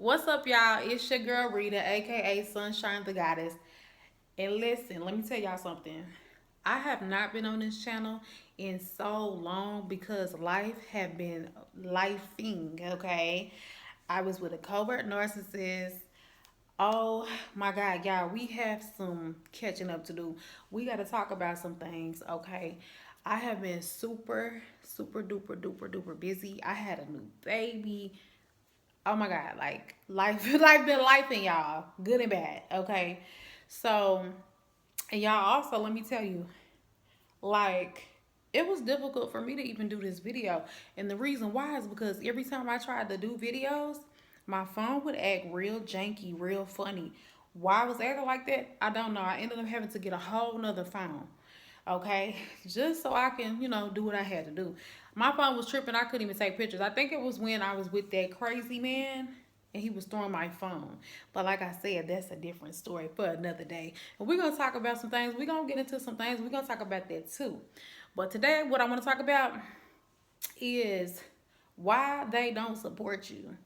What's up, y'all? It's your girl Rita, aka Sunshine the Goddess. And listen, let me tell y'all something. I have not been on this channel in so long because life have been lifing, okay? I was with a covert narcissist. Oh my God, y'all, we have some catching up to do. We got to talk about some things, okay? I have been super duper busy. I had a new baby. Oh my God, like life, life been life in y'all, good and bad. Okay, so and y'all also let me tell you, like it was difficult for me to even do this video, and the reason why is because every time I tried to do videos, my phone would act real janky, real funny. Why I was acting like that, I don't know. I ended up having to get a whole nother phone, okay, just so I can, do what I had to do. My phone was tripping. I couldn't even take pictures. I think it was when I was with that crazy man and he was throwing my phone. But like I said, that's a different story for another day. And we're going to talk about some things. We're going to get into some things. We're going to talk about that too. But today, what I want to talk about is why they don't support you.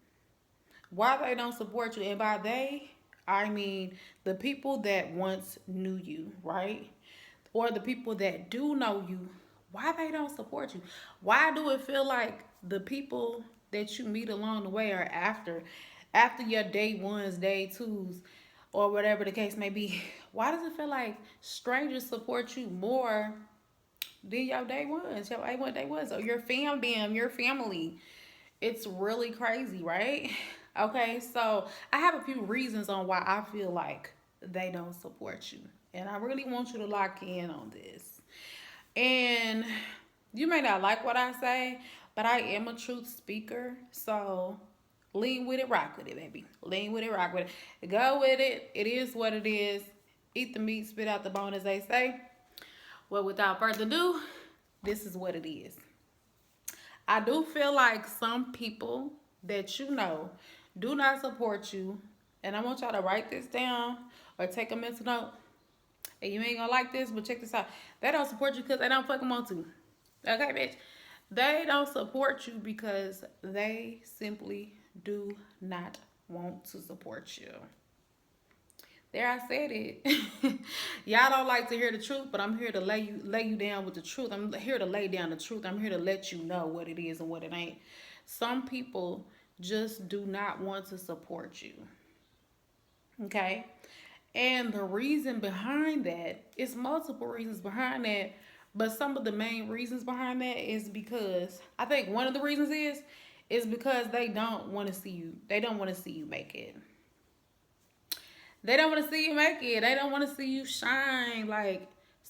Why they don't support you. And by they, I mean the people that once knew you, right? Or the people that do know you, why they don't support you? Why do it feel like the people that you meet along the way are after your day ones, day twos, or whatever the case may be? Why does it feel like strangers support you more than your day ones, your A1 day ones, or your your family? It's really crazy, right? Okay, so I have a few reasons on why I feel like they don't support you. And I really want you to lock in on this. And you may not like what I say, but I am a truth speaker. So lean with it, rock with it, baby. Lean with it, rock with it. Go with it. It is what it is. Eat the meat, spit out the bone, as they say. Well, without further ado, this is what it is. I do feel like some people that you know do not support you. And I want y'all to write this down or take a mental note. And you ain't gonna like this, but check this out. They don't support you because they don't fucking want to. Okay, bitch? They don't support you because they simply do not want to support you. There, I said it. Y'all don't like to hear the truth, but I'm here to lay you down with the truth. I'm here to lay down the truth. I'm here to let you know what it is and what it ain't. Some people just do not want to support you. Okay? And the reason behind that is multiple reasons behind that, but some of the main reasons behind that is because I think one of the reasons is because they don't want to see you. They don't want to see you make it. They don't want to see you make it. They don't want to see you shine. Like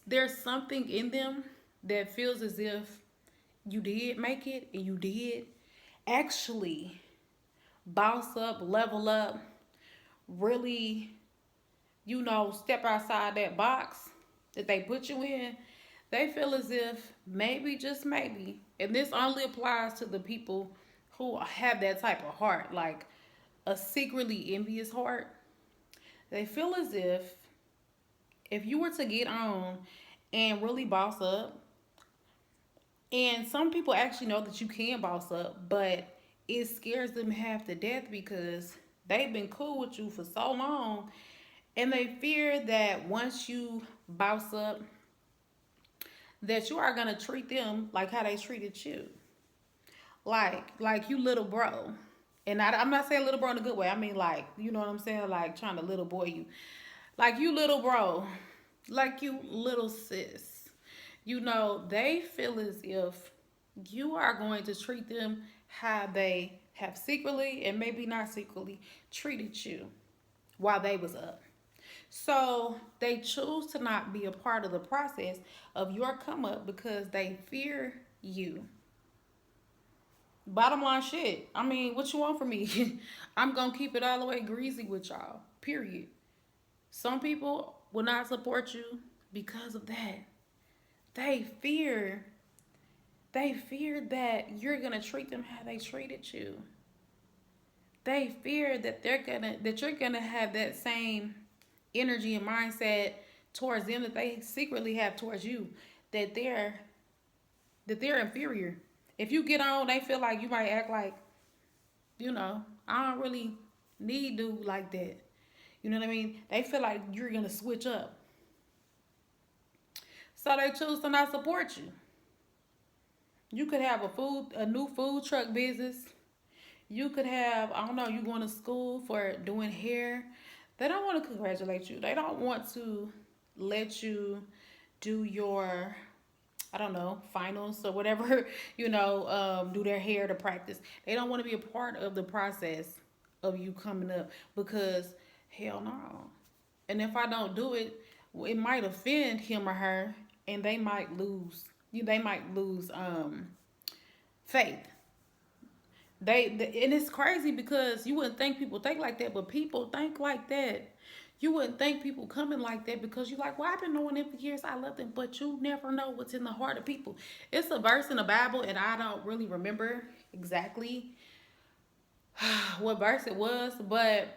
there's something in them that feels as if you did make it and you did actually boss up, level up, really, step outside that box that they put you in. They feel as if maybe, just maybe, and this only applies to the people who have that type of heart, like a secretly envious heart. They feel as if you were to get on and really boss up, and some people actually know that you can boss up, but it scares them half to death because they've been cool with you for so long, and they fear that once you boss up, that you are gonna treat them like how they treated you, like you little bro. And I'm not saying little bro in a good way. I mean, like, you know what I'm saying, like trying to little boy you, like you little bro, like you little sis. They feel as if you are going to treat them how they have secretly and maybe not secretly treated you while they was up. So they choose to not be a part of the process of your come up because they fear you. Bottom line shit. I mean, what you want from me? I'm gonna keep it all the way greasy with y'all. Period. Some people will not support you because of that. They fear. They fear that you're gonna treat them how they treated you. They fear that you're gonna have that same energy and mindset towards them that they secretly have towards you. That they're inferior. If you get on, they feel like you might act like, I don't really. need dude like that. You know what I mean? They feel like you're gonna switch up, so they choose to not support you. You could have a new food truck business. You could have, I don't know, you going to school for doing hair. They don't want to congratulate you. They don't want to let you do your, I don't know, finals or whatever, do their hair to practice. They don't want to be a part of the process of you coming up because hell no. And if I don't do it, it might offend him or her, and they might lose. They might lose faith. And it's crazy because you wouldn't think people think like that, but people think like that. You wouldn't think people coming like that because you're like, well, I've been knowing them for years. I love them, but you never know what's in the heart of people. It's a verse in the Bible, and I don't really remember exactly what verse it was, but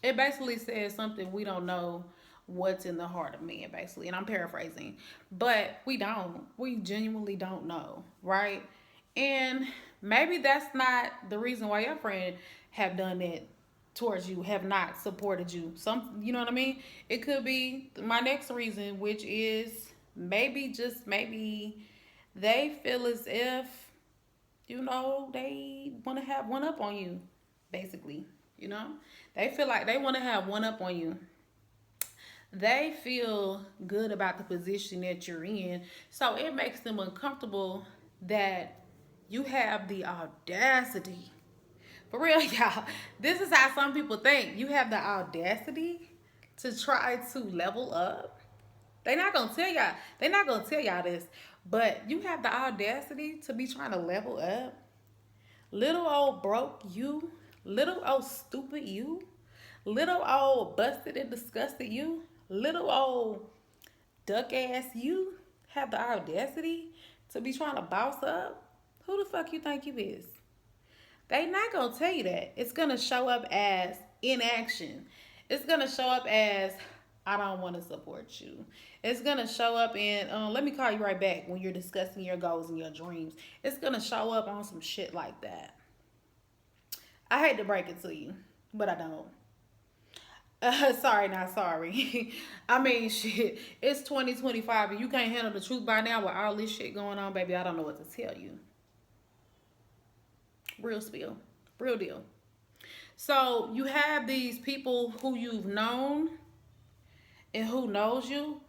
it basically says something we don't know what's in the heart of man, basically. And I'm paraphrasing, but we don't. We genuinely don't know, right? And maybe that's not the reason why your friend have done it towards you, have not supported you. You know what I mean? It could be my next reason, which is maybe, just maybe, they feel as if, they want to have one up on you, basically. You know, they feel like they want to have one up on you. They feel good about the position that you're in, so it makes them uncomfortable that you have the audacity. For real, y'all. This is how some people think. You have the audacity to try to level up. They're not gonna tell y'all. They're not gonna tell y'all this, but you have the audacity to be trying to level up. Little old broke you, little old stupid you, little old busted and disgusted you, little old duck ass you have the audacity to be trying to boss up. Who the fuck you think you is? They not gonna tell you that. It's gonna show up as inaction. It's gonna show up as I don't want to support you. It's gonna show up in let me call you right back when you're discussing your goals and your dreams. It's gonna show up on some shit like that. I hate to break it to you, but I don't. Sorry, not sorry. I mean, shit. It's 2025 and you can't handle the truth by now with all this shit going on, baby. I don't know what to tell you. Real spill. Real deal. So you have these people who you've known and who knows you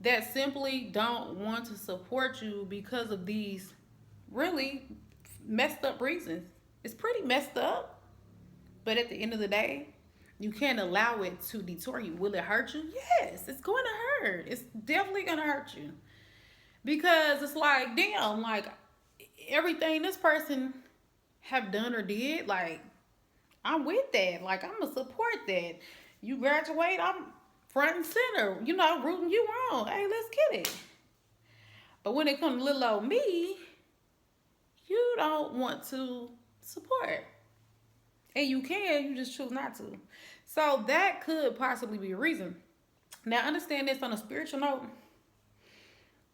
that simply don't want to support you because of these really messed up reasons. It's pretty messed up, but at the end of the day, you can't allow it to detour you. Will it hurt you? Yes, it's going to hurt. It's definitely going to hurt you. Because it's like, damn, like everything this person have done or did, like I'm with that. Like I'm going to support that. You graduate, I'm front and center, rooting you on. Hey, let's get it. But when it comes to little old me, you don't want to support. And you can, you just choose not to. So that could possibly be a reason. Now understand this on a spiritual note.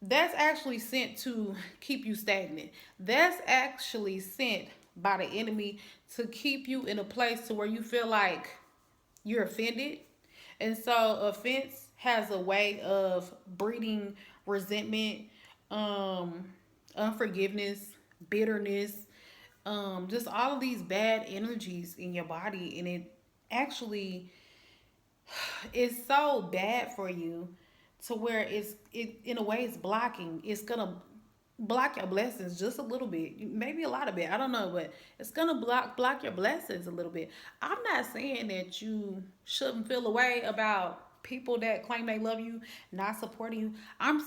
That's actually sent to keep you stagnant. That's actually sent by the enemy to keep you in a place to where you feel like you're offended. And so offense has a way of breeding resentment, unforgiveness, bitterness, just all of these bad energies in your body. And it actually is so bad for you to where it in a way it's blocking. It's gonna block your blessings just a little bit, maybe a lot of it, I don't know, but it's gonna block your blessings a little bit. I'm not saying that you shouldn't feel a way about people that claim they love you not supporting you. I'm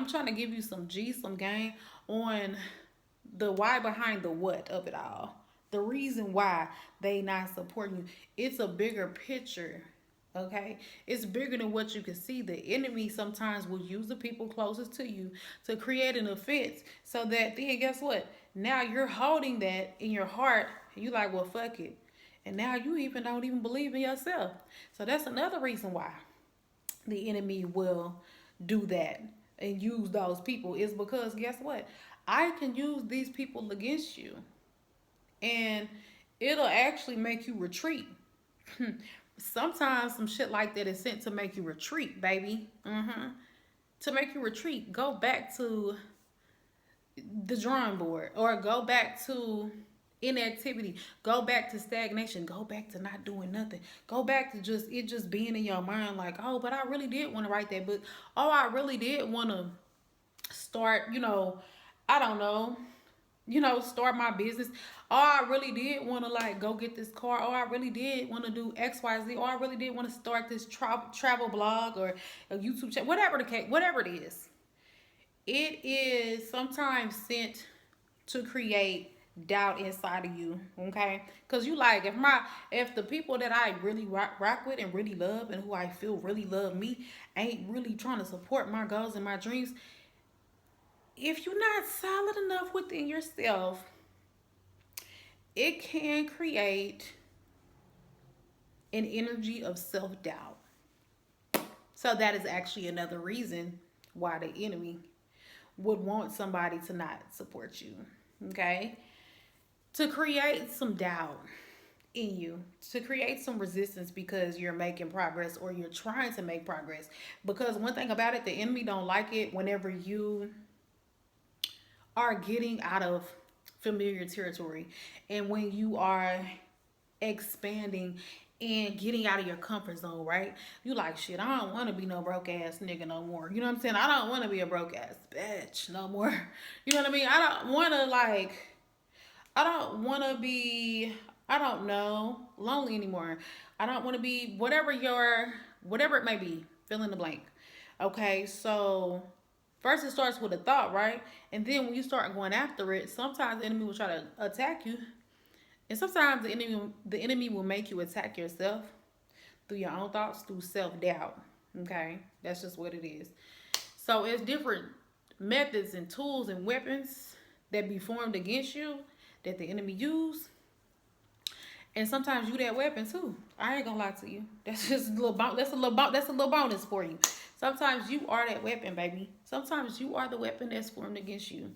trying to give you some game on the why behind the what of it all, the reason why they not supporting you. It's a bigger picture. Okay, it's bigger than what you can see. The enemy sometimes will use the people closest to you to create an offense, so that then guess what? Now you're holding that in your heart, and you like, well, fuck it, and now you don't even believe in yourself. So that's another reason why the enemy will do that and use those people, is because guess what? I can use these people against you, and it'll actually make you retreat. Sometimes some shit like that is sent to make you retreat, baby. To make you retreat. Go back to the drawing board, or go back to inactivity, go back to stagnation, go back to not doing nothing, go back to just being in your mind like, oh, but I really did want to write that book. Oh, I really did want to start, I don't know, start my business. Oh, I really did want to like go get this car. Oh, I really did want to do XYZ. Oh, I really did want to start this travel blog or a YouTube channel, whatever the case, whatever it is. It is sometimes sent to create doubt inside of you, okay? Because you like, if the people that I really rock with and really love and who I feel really love me ain't really trying to support my goals and my dreams, if you're not solid enough within yourself, it can create an energy of self-doubt. So that is actually another reason why the enemy would want somebody to not support you, okay? To create some doubt in you, to create some resistance because you're making progress or you're trying to make progress. Because one thing about it, the enemy don't like it whenever you are getting out of familiar territory and when you are expanding and getting out of your comfort zone, right? You like, shit, I don't want to be no broke ass nigga no more. You know what I'm saying? I don't want to be a broke ass bitch no more. You know what I mean? I don't want to be, I don't know, lonely anymore. I don't want to be whatever it may be, fill in the blank. Okay, so first it starts with a thought, right? And then when you start going after it, sometimes the enemy will try to attack you. And sometimes the enemy will make you attack yourself through your own thoughts, through self-doubt. Okay? That's just what it is. So it's different methods and tools and weapons that be formed against you that the enemy use. And sometimes you that weapon too. I ain't gonna lie to you. That's just that's a little bonus for you. Sometimes you are that weapon, baby. Sometimes you are the weapon that's formed against you.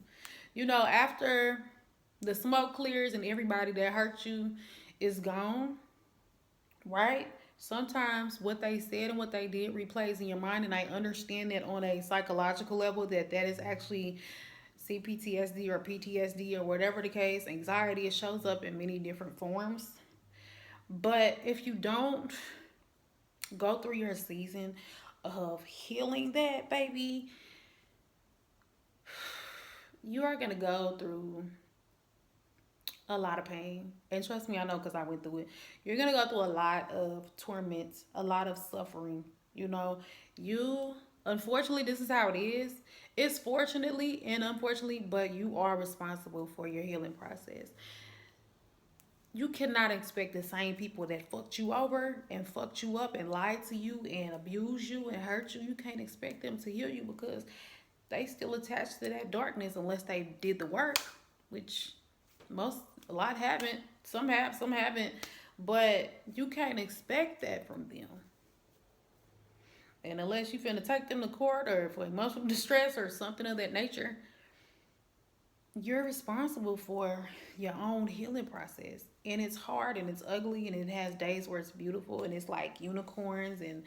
After the smoke clears and everybody that hurt you is gone, right? Sometimes what they said and what they did replays in your mind, and I understand that on a psychological level that is actually CPTSD or PTSD or whatever the case. Anxiety, it shows up in many different forms. But if you don't go through your season of healing that, baby, you are going to go through a lot of pain. And trust me, I know because I went through it. You're going to go through a lot of torment, a lot of suffering. Unfortunately, this is how it is. It's fortunately and unfortunately, but you are responsible for your healing process. You cannot expect the same people that fucked you over and fucked you up and lied to you and abused you and hurt you. You can't expect them to heal you because they still attached to that darkness unless they did the work, which a lot haven't. Some have, some haven't. But you can't expect that from them. And unless you finna take them to court or for emotional distress or something of that nature, you're responsible for your own healing process. And it's hard and it's ugly and it has days where it's beautiful and it's like unicorns and,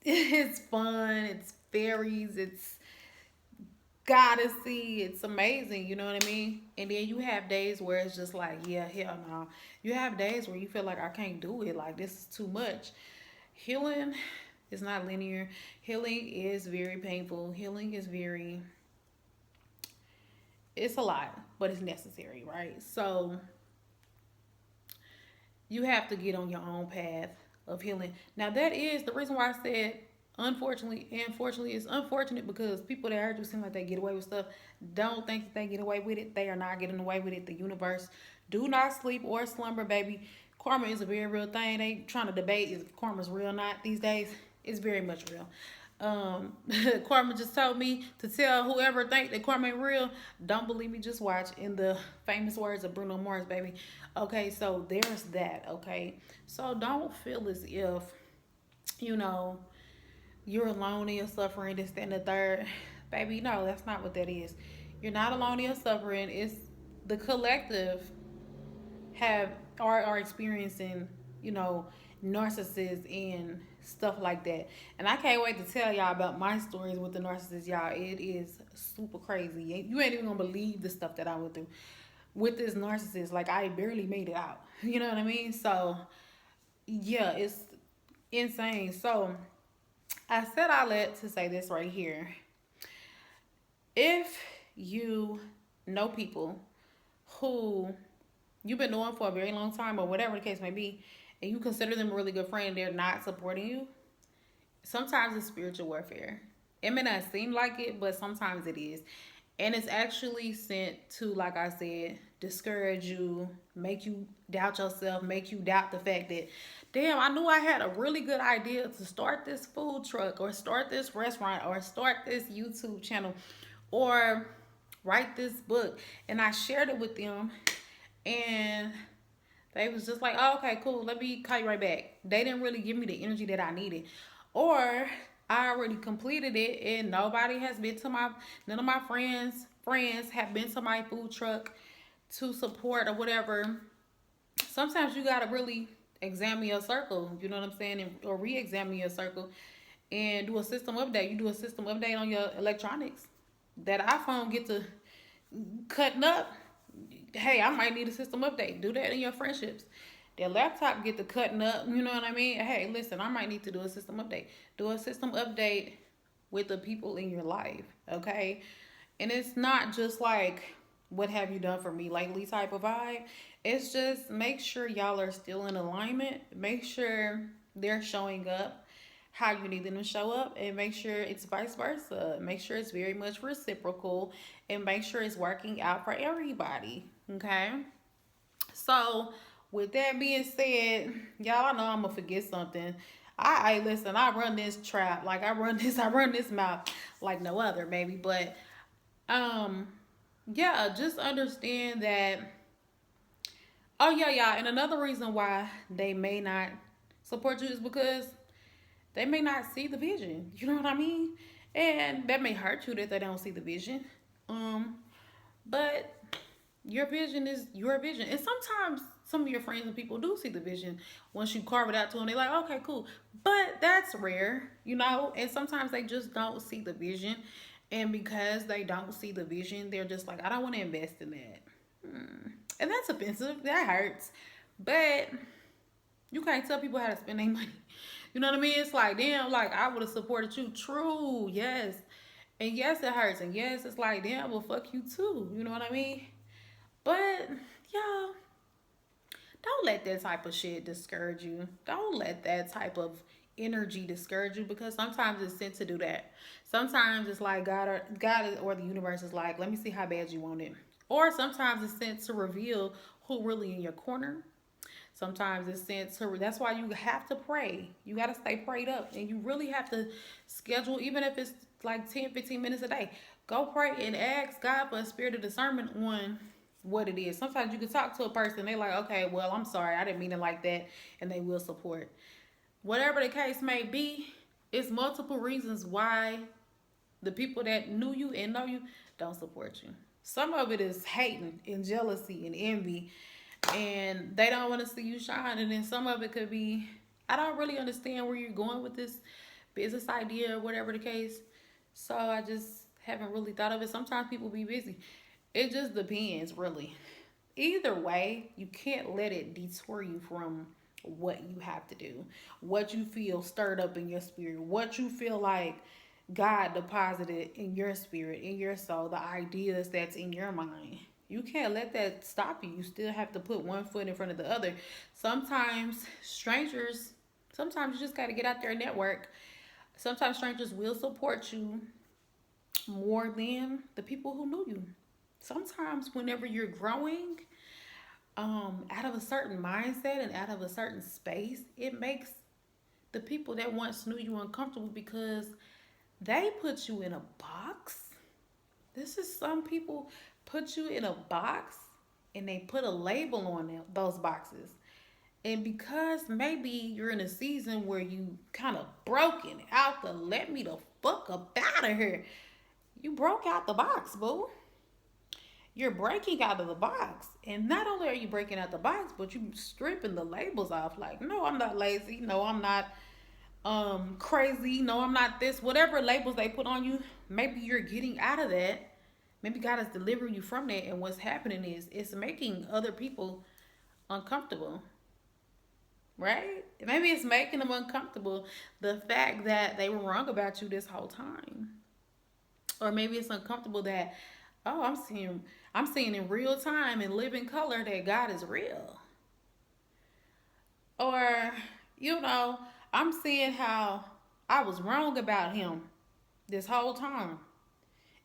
it's fun, it's fairies, it's goddessy, it's amazing, you know what I mean? And then you have days where it's just like, yeah, hell no. You have days where you feel like I can't do it, like this is too much. Healing is not linear. Healing is very painful. Healing is it's a lot, but it's necessary, right? So you have to get on your own path of healing. Now that is the reason why I said unfortunately and fortunately. It's unfortunate because people that hurt you seem like they get away with stuff. Don't think that they get away with it. They are not getting away with it. The universe do not sleep or slumber, baby. Karma is a very real thing. They trying to debate if karma's real or not these days. It's very much real. Karma just told me to tell whoever think that karma ain't real, don't believe me, just watch. In the famous words of Bruno Mars, baby. Okay, so there's that, okay? So don't feel as if, you're alone in your suffering, this, that, and the third. Baby, no, that's not what that is. You're not alone in your suffering. It's the collective have are experiencing, you know, narcissists and stuff like that. And I can't wait to tell y'all about my stories with the narcissist, y'all. It is super crazy. You ain't even gonna believe the stuff that I went through with this narcissist. Like, I barely made it out. You know what I mean? So yeah, it's insane. So I said all that to say this right here. If you know people who you've been knowing for a very long time, or whatever the case may be, and you consider them a really good friend and they're not supporting you, sometimes it's spiritual warfare. It may not seem like it, but sometimes it is. And it's actually sent to, like I said, discourage you, make you doubt yourself, make you doubt the fact that, damn, I knew I had a really good idea to start this food truck, or start this restaurant, or start this YouTube channel, or write this book. And I shared it with them, and they was just like, oh, okay, cool, let me call you right back. They didn't really give me the energy that I needed. Or I already completed it and nobody has been to none of my friends have been to my food truck to support or whatever. Sometimes you gotta really examine your circle, you know what I'm saying, or re-examine your circle and do a system update. You do a system update on your electronics. That iPhone get to cutting up, hey, I might need a system update. Do that in your friendships. Their laptop get to cutting up, you know what I mean? Hey, listen, I might need to do a system update. Do a system update with the people in your life, okay? And it's not just like, what have you done for me lately type of vibe. It's just make sure y'all are still in alignment. Make sure they're showing up how you need them to show up, and make sure it's vice versa. Make sure it's very much reciprocal, and make sure it's working out for everybody, okay? So with that being said, y'all, I know I'm gonna forget something. I listen, I run this trap, like I run this mouth like no other, baby. But yeah, just understand that. Oh yeah, yeah. And another reason why they may not support you is because they may not see the vision. You know what I mean? And that may hurt you that they don't see the vision. But your vision is your vision. And sometimes some of your friends and people do see the vision. Once you carve it out to them, they're like, okay, cool. But that's rare, you know? And sometimes they just don't see the vision. And because they don't see the vision, they're just like, I don't want to invest in that. And that's offensive. That hurts. But you can't tell people how to spend their money. You know what I mean? It's like, damn, like, I would have supported you. True, yes. And yes, it hurts. And yes, it's like, damn, well, fuck you too. You know what I mean? But, y'all, don't let that type of shit discourage you. Don't let that type of energy discourage you, because sometimes it's sent to do that. Sometimes it's like God or the universe is like, let me see how bad you want it. Or sometimes it's sent to reveal who really in your corner. Sometimes it's sent to, that's why you have to pray. You got to stay prayed up, and you really have to schedule, even if it's like 10, 15 minutes a day. Go pray and ask God for a spirit of discernment on what it is. Sometimes you can talk to a person, they're like, okay, well, I'm sorry, I didn't mean it like that, and they will support. Whatever the case may be, it's multiple reasons why the people that knew you and know you don't support you. Some of it is hating and jealousy and envy, and they don't want to see you shine. And then some of it could be, I don't really understand where you're going with this business idea or whatever the case. So I just haven't really thought of it. Sometimes people be busy. It just depends, really. Either way, you can't let it detour you from what you have to do, what you feel stirred up in your spirit, what you feel like God deposited in your spirit, in your soul, the ideas that's in your mind. You can't let that stop you. You still have to put one foot in front of the other. Sometimes sometimes you just got to get out there and network. Sometimes strangers will support you more than the people who knew you. Sometimes whenever you're growing out of a certain mindset and out of a certain space, it makes the people that once knew you uncomfortable, because they put you in a box. This is, some people put you in a box and they put a label on those boxes. And because maybe you're in a season where you kind of broken out the let me the fuck up out of here. You broke out the box, boo. You're breaking out of the box. And not only are you breaking out the box, but you stripping the labels off. Like, no, I'm not lazy. No, I'm not crazy. No, I'm not this. Whatever labels they put on you, maybe you're getting out of that. Maybe God is delivering you from that. And what's happening is it's making other people uncomfortable. Right? Maybe it's making them uncomfortable. The fact that they were wrong about you this whole time. Or maybe it's uncomfortable that, oh, I'm seeing in real time and living color that God is real. Or, you know, I'm seeing how I was wrong about him this whole time.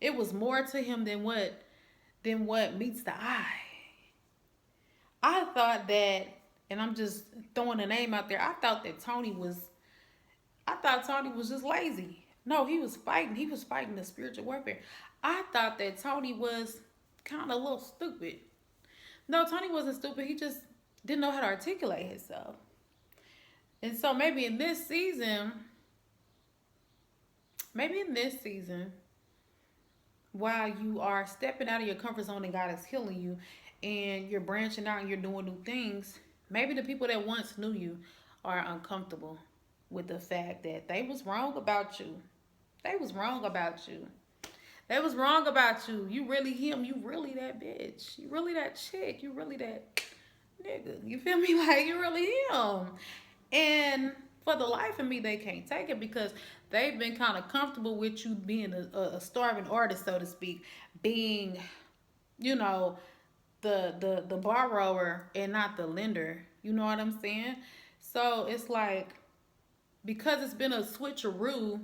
It was more to him than what meets the eye. I thought that, and I'm just throwing a name out there. I thought Tony was just lazy. No, he was fighting. He was fighting the spiritual warfare. I thought that Tony was kind of a little stupid. No, Tony wasn't stupid. He just didn't know how to articulate himself. And so maybe in this season, while you are stepping out of your comfort zone and God is healing you and you're branching out and you're doing new things, maybe the people that once knew you are uncomfortable with the fact that they was wrong about you. They was wrong about you. They was wrong about you. You really him. You really that bitch. You really that chick. You really that nigga. You feel me? Like, you really him. And for the life of me, they can't take it because they've been kind of comfortable with you being a starving artist, so to speak, being, you know, the borrower and not the lender. You know what I'm saying? So it's like, because it's been a switcheroo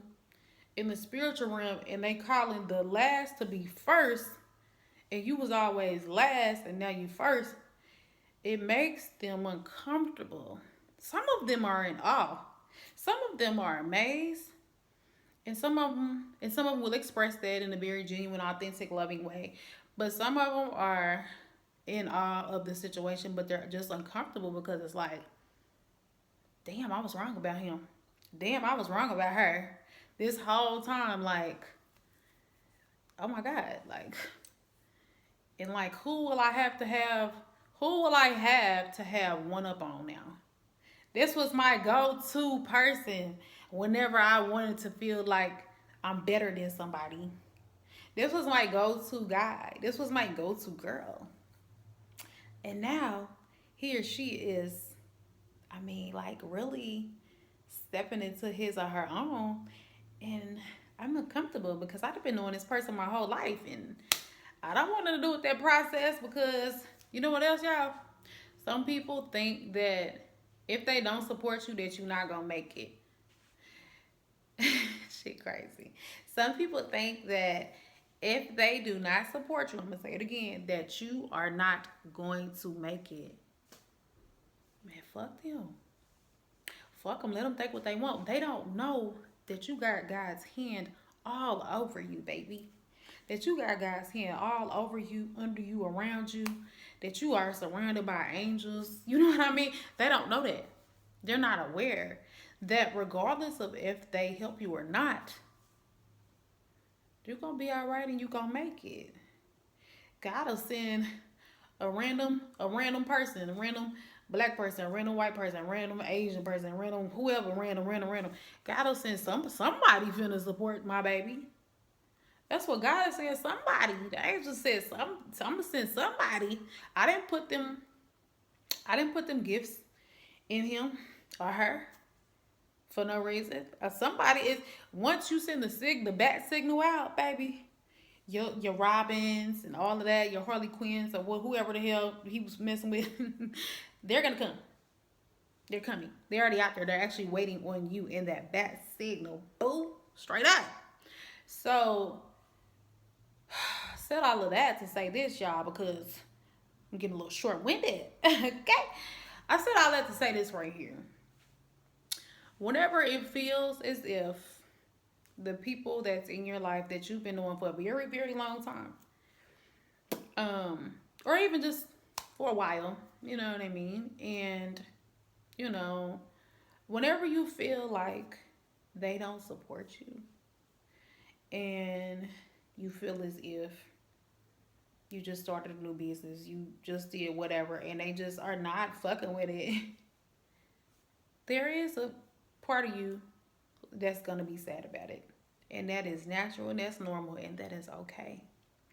in the spiritual realm and they calling the last to be first, and you was always last and now you first, it makes them uncomfortable. Some of them are in awe. Some of them are amazed. And some of them will express that in a very genuine, authentic, loving way. But some of them are in awe of the situation, but they're just uncomfortable because it's like, damn, I was wrong about him. Damn, I was wrong about her. This whole time, like, oh my God, like, and like, who will I have to have one up on now? This was my go-to person whenever I wanted to feel like I'm better than somebody. This was my go-to guy. This was my go-to girl. And now, he or she is, I mean, like, really stepping into his or her own. And I'm uncomfortable because I've been knowing this person my whole life. And I don't want to do with that process because, you know what else, y'all? Some people think that if they don't support you, that you're not going to make it. Shit crazy. Some people think that if they do not support you, I'm going to say it again, that you are not going to make it. Man, fuck them. Fuck them. Let them think what they want. They don't know that you got God's hand all over you, baby. That you got God's hand all over you, under you, around you. That you are surrounded by angels. You know what I mean? They don't know that. They're not aware that regardless of if they help you or not, you're going to be all right and you're going to make it. God will send a random person, a random black person, a random white person, a random Asian person, random whoever, random. God will send somebody finna support my baby. That's what God said. Somebody. The angel said, I'm gonna send somebody. I didn't put them gifts in him or her for no reason. Somebody is, once you send the bat signal out, baby, your Robins and all of that, your Harley Quinns or whoever the hell he was messing with, they're gonna come. They're coming. They're already out there. They're actually waiting on you in that bat signal. Boom, straight up. So, I said all of that to say this, y'all, because I'm getting a little short-winded. Okay? I said all that to say this right here. Whenever it feels as if the people that's in your life that you've been knowing for a very, very long time, or even just for a while, you know what I mean? And, you know, whenever you feel like they don't support you and you feel as if You just started a new business. You just did whatever, and they just are not fucking with it. There is a part of you that's gonna be sad about it, and that is natural, and that's normal, and that is okay.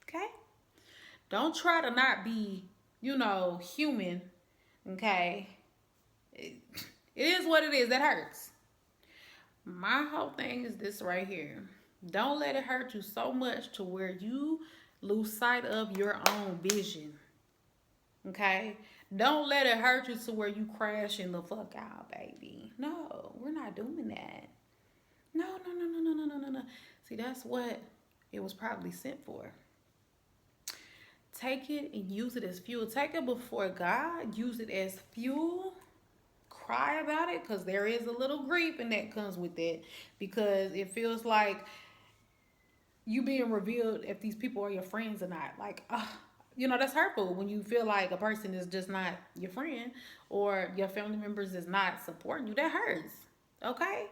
Okay? Don't try to not be, human. Okay? It is what it is. That hurts. My whole thing is this right here. Don't let it hurt you so much to where you lose sight of your own vision. Okay? Don't let it hurt you to where you crashing the fuck out, baby. No, we're not doing that. No, no, no, no, no, no, no, no, no. See, that's what it was probably sent for. Take it and use it as fuel. Take it before God. Use it as fuel. Cry about it, because there is a little grief and that comes with it, because it feels like you being revealed if these people are your friends or not. Like, that's hurtful when you feel like a person is just not your friend, or your family members is not supporting you. That hurts. Okay?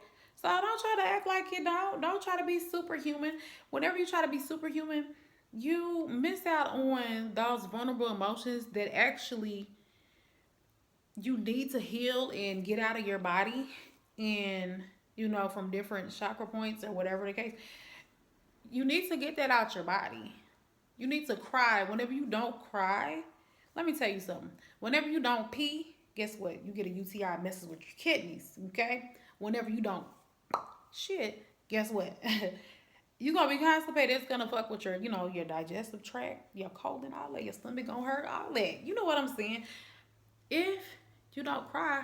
So don't try to act like you don't. Don't try to be superhuman. Whenever you try to be superhuman, you miss out on those vulnerable emotions that actually you need to heal and get out of your body, and from different chakra points or whatever the case. You need to get that out your body. You need to cry. Whenever you don't cry, let me tell you something. Whenever you don't pee, guess what? You get a UTI, messes with your kidneys. Okay? Whenever you don't shit, guess what? You're gonna be constipated. It's gonna fuck with your digestive tract, your colon, all that. Your stomach gonna hurt, all that. You know what I'm saying? If you don't cry,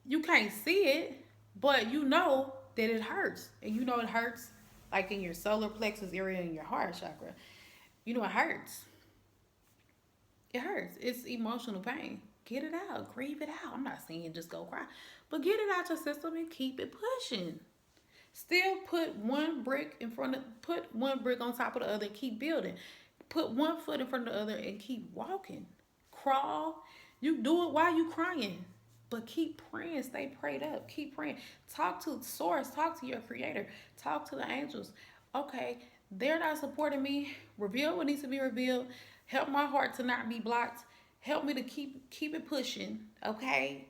you can't see it, but you know that it hurts. And it hurts like in your solar plexus area in your heart chakra. It hurts. It hurts. It's emotional pain. Get it out. Grieve it out. I'm not saying just go cry, but get it out your system and keep it pushing. Still put one brick on top of the other and keep building. Put one foot in front of the other and keep walking. Crawl. You do it while you crying, but keep praying. Stay prayed up. Keep praying. Talk to the source. Talk to your creator. Talk to the angels. Okay, they're not supporting me. Reveal what needs to be revealed. Help my heart to not be blocked. Help me to keep it pushing. Okay,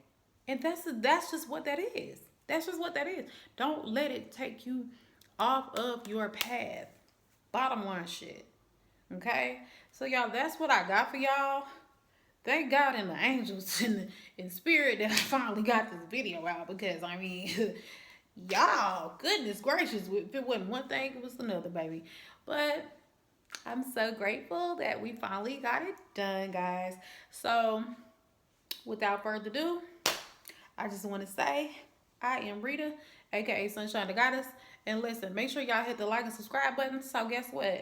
and that's just what that is. That's just what that is. Don't let it take you off of your path. Bottom line shit. Okay, so y'all, that's what I got for y'all. Thank God and the angels in spirit that I finally got this video out, because y'all, goodness gracious, if it wasn't one thing, it was another, baby. But I'm so grateful that we finally got it done, guys. So without further ado, I just want to say I am Rita, aka Sunshine the Goddess. And listen, make sure y'all hit the like and subscribe button. So guess what?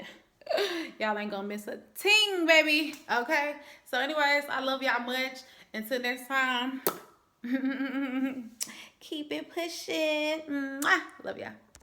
Y'all ain't gonna miss a ting, baby. Okay? So anyways, I love y'all much. Until next time, keep it pushing. Mwah. Love y'all.